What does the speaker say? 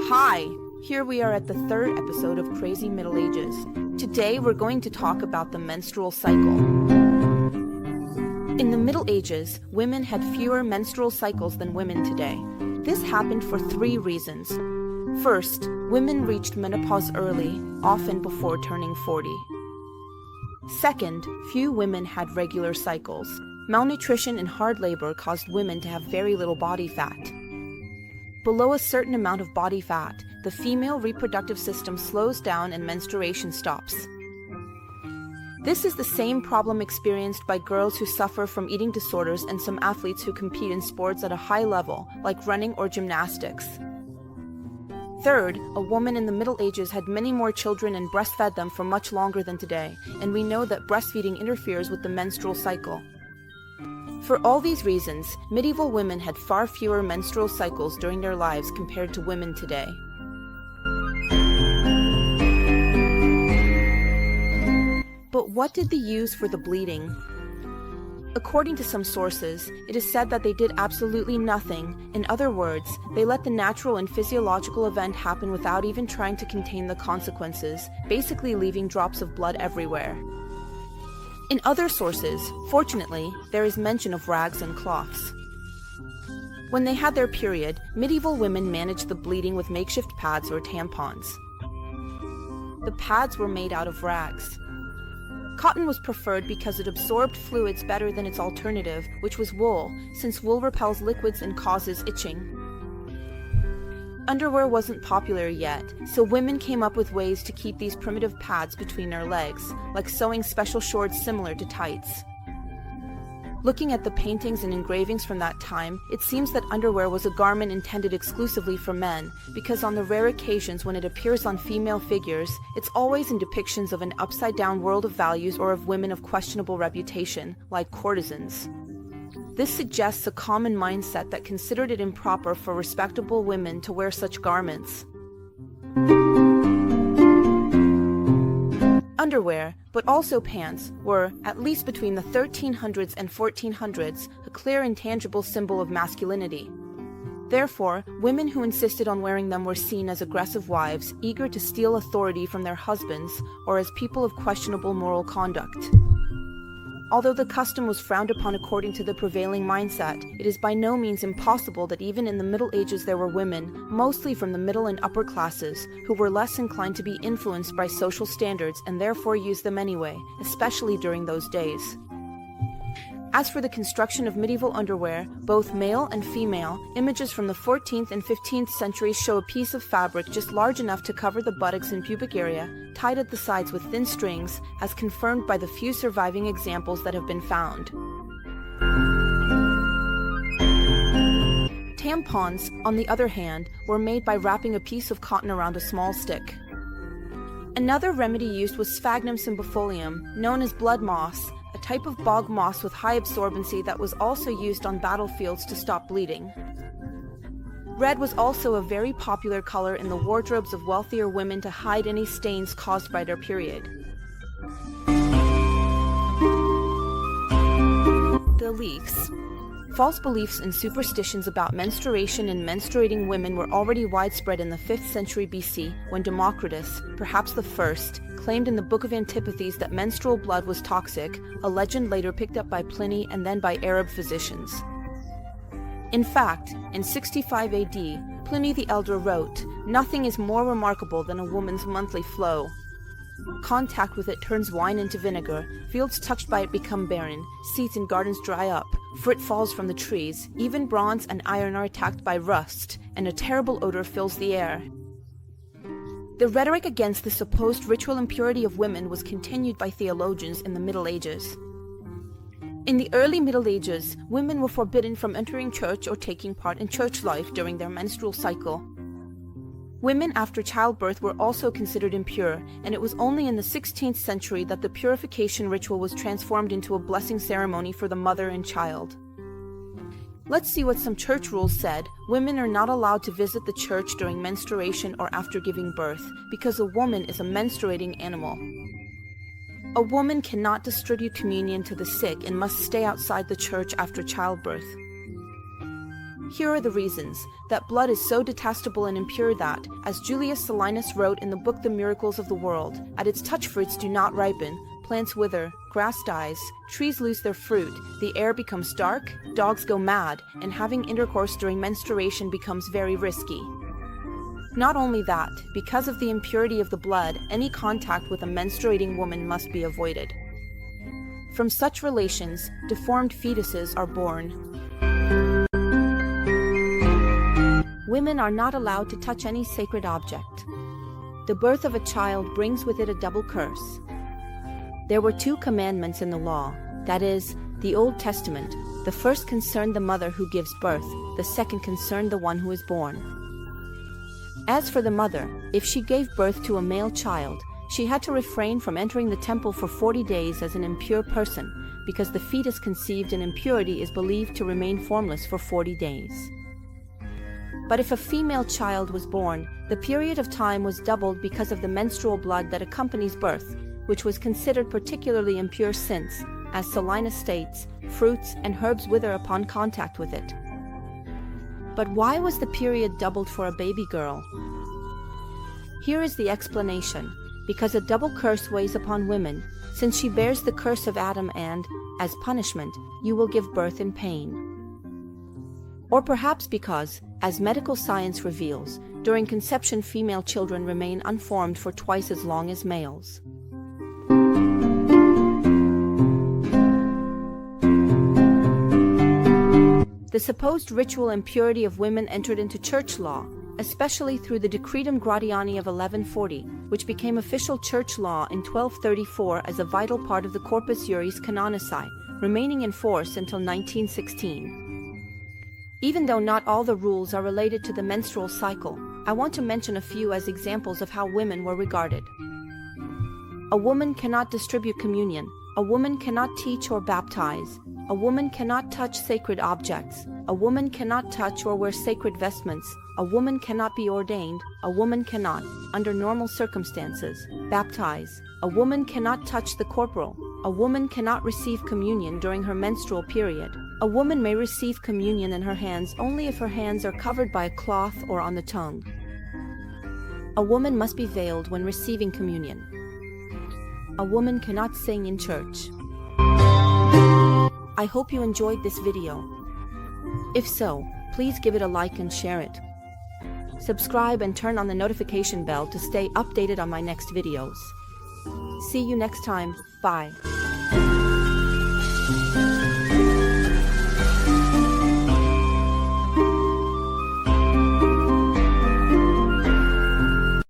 Hi! Here we are at the third episode of Crazy Middle Ages. Today we're going to talk about the menstrual cycle. In the Middle Ages, women had fewer menstrual cycles than women today. This happened for three reasons. First, women reached menopause early, often before turning 40. Second, few women had regular cycles. Malnutrition and hard labor caused women to have very little body fat. Below a certain amount of body fat, the female reproductive system slows down and menstruation stops. This is the same problem experienced by girls who suffer from eating disorders and some athletes who compete in sports at a high level, like running or gymnastics. Third, a woman in the Middle Ages had many more children and breastfed them for much longer than today, and we know that breastfeeding interferes with the menstrual cycle. For all these reasons, medieval women had far fewer menstrual cycles during their lives compared to women today. But what did they use for the bleeding? According to some sources, it is said that they did absolutely nothing. In other words, they let the natural and physiological event happen without even trying to contain the consequences, basically leaving drops of blood everywhere. In other sources, fortunately, there is mention of rags and cloths. When they had their period, medieval women managed the bleeding with makeshift pads or tampons. The pads were made out of rags. Cotton was preferred because it absorbed fluids better than its alternative, which was wool, since wool repels liquids and causes itching. Underwear wasn't popular yet, so women came up with ways to keep these primitive pads between their legs, like sewing special shorts similar to tights. Looking at the paintings and engravings from that time, it seems that underwear was a garment intended exclusively for men, because on the rare occasions when it appears on female figures, it's always in depictions of an upside-down world of values or of women of questionable reputation, like courtesans. This suggests a common mindset that considered it improper for respectable women to wear such garments. Underwear, but also pants, were, at least between the 1300s and 1400s, a clear and tangible symbol of masculinity. Therefore, women who insisted on wearing them were seen as aggressive wives, eager to steal authority from their husbands, or as people of questionable moral conduct. Although the custom was frowned upon according to the prevailing mindset, it is by no means impossible that even in the Middle Ages there were women, mostly from the middle and upper classes, who were less inclined to be influenced by social standards and therefore used them anyway, especially during those days. As for the construction of medieval underwear, both male and female, images from the 14th and 15th centuries show a piece of fabric just large enough to cover the buttocks and pubic area, tied at the sides with thin strings, as confirmed by the few surviving examples that have been found. Tampons, on the other hand, were made by wrapping a piece of cotton around a small stick. Another remedy used was sphagnum cymbifolium, known as blood moss, a type of bog moss with high absorbency that was also used on battlefields to stop bleeding. Red was also a very popular color in the wardrobes of wealthier women to hide any stains caused by their period. Beliefs. False beliefs and superstitions about menstruation and menstruating women were already widespread in the 5th century BC, when Democritus, perhaps the first, claimed in the Book of Antipathies that menstrual blood was toxic, a legend later picked up by Pliny and then by Arab physicians. In fact, in 65 AD, Pliny the Elder wrote, "Nothing is more remarkable than a woman's monthly flow. Contact with it turns wine into vinegar, fields touched by it become barren, seeds in gardens dry up, fruit falls from the trees, even bronze and iron are attacked by rust, and a terrible odor fills the air." The rhetoric against the supposed ritual impurity of women was continued by theologians in the Middle Ages. In the early Middle Ages, women were forbidden from entering church or taking part in church life during their menstrual cycle. Women after childbirth were also considered impure, and it was only in the 16th century that the purification ritual was transformed into a blessing ceremony for the mother and child. Let's see what some church rules said. Women are not allowed to visit the church during menstruation or after giving birth, because a woman is a menstruating animal. A woman cannot distribute communion to the sick and must stay outside the church after childbirth. Here are the reasons. That blood is so detestable and impure that, as Julius Solinus wrote in the book The Miracles of the World, at its touch fruits do not ripen, plants wither, grass dies, trees lose their fruit, the air becomes dark, dogs go mad, and having intercourse during menstruation becomes very risky. Not only that, because of the impurity of the blood, any contact with a menstruating woman must be avoided. From such relations, deformed fetuses are born. Women are not allowed to touch any sacred object. The birth of a child brings with it a double curse. There were 2 commandments in the law, that is, the Old Testament. The first concerned the mother who gives birth, the second concerned the one who is born. As for the mother, if she gave birth to a male child, she had to refrain from entering the temple for 40 days as an impure person, because the fetus conceived in impurity is believed to remain formless for 40 days. But if a female child was born, the period of time was doubled because of the menstrual blood that accompanies birth, which was considered particularly impure since, as Solinus states, fruits and herbs wither upon contact with it. But why was the period doubled for a baby girl? Here is the explanation. Because a double curse weighs upon women, since she bears the curse of Adam and, as punishment, you will give birth in pain. Or perhaps because, as medical science reveals, during conception female children remain unformed for twice as long as males. The supposed ritual impurity of women entered into church law, especially through the Decretum Gratiani of 1140, which became official church law in 1234 as a vital part of the Corpus Juris Canonici, remaining in force until 1916. Even though not all the rules are related to the menstrual cycle, I want to mention a few as examples of how women were regarded. A woman cannot distribute communion. A woman cannot teach or baptize. A woman cannot touch sacred objects. A woman cannot touch or wear sacred vestments. A woman cannot be ordained. A woman cannot, under normal circumstances, baptize. A woman cannot touch the corporal. A woman cannot receive communion during her menstrual period. A woman may receive communion in her hands only if her hands are covered by a cloth or on the tongue. A woman must be veiled when receiving communion. A woman cannot sing in church. I hope you enjoyed this video. If so, please give it a like and share it. Subscribe and turn on the notification bell to stay updated on my next videos. See you next time. Bye.